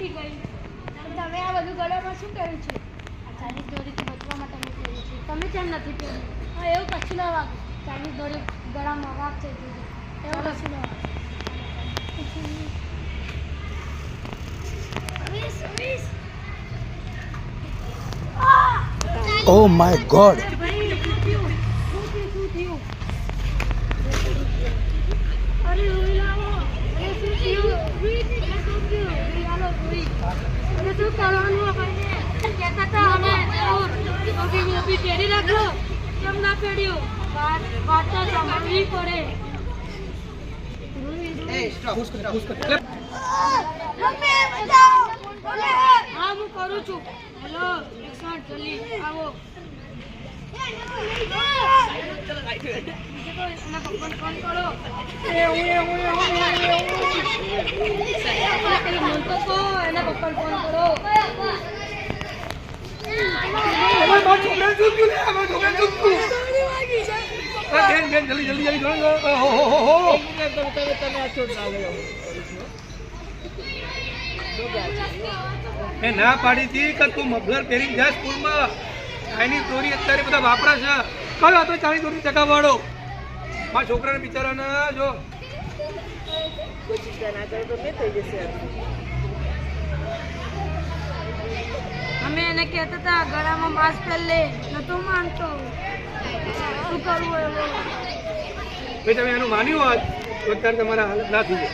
તૂટી ગઈ. તમે આ બધું ગળામાં શું કર્યું છે? ચાઇનીઝ દોરીથી બચવા માટે મેં કર્યું છે. તમે કેમ નથી પહેર્યું? હા, એવું કશું ના વાગે. ચાઇનીઝ દોરી ગળામાં વાગશે જ. એવું કશું ના વાગે. Oh my God! ભાઈ શું થયું? અરે રોઈ લાવો. અરે શું થયું? શું થયું? હાલો રોઈ. અરે શું કરવાનું આપણે? કહેતા હતા અમે ઓબી પહેરી રાખો. કેમ ના પહેર્યું? વાત તો સાંભળવી પડે. હા, હું કરું છું. હેલો, એક્શન જલ્દી આવો. એના પપ્પાને ફોન કરો. બોલતો તો એના પપ્પાને ફોન કરો. મેં ના પાડી હતી કે તું મફલર પહેરીને જા સ્કૂલમાં. ચાઇનીઝ દોરી અત્યારે બધા વાપરા છે. કયો હતો ચાઇનીઝ દોરી ટકાવાળો? મારા છોકરાને બિચારાને જો અમે એને કહેતા હતા ગળામાં માસ્ક પહેર લે, નતો માનતો. શું કરવું એવું? ભાઈ તમે એનું માન્યું હોત તો અત્યારે તમારા હાલત ના થઈ જાય.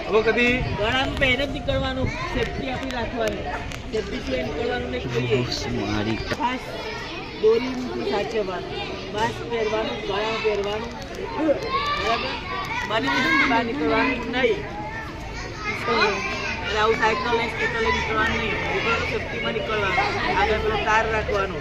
હવે કદી ગળામાં પહેર જ નીકળવાનું, સેફટી આપી રાખવાની. સેફટી સિવાય નીકળવાનું નહીં જોઈએ. ખાસ દોરીથી સાચવવાનું, માસ્ક પહેરવાનું, ગળામાં પહેરવાનું, બરાબર? બાની બહાર નીકળવાનું નહીં. આવું સાયકલ લઈને સ્કૂટર લઈને નીકળવાનું નહીં. સેફટીમાં નીકળવાનું, આગળ પેલો તાર રાખવાનો.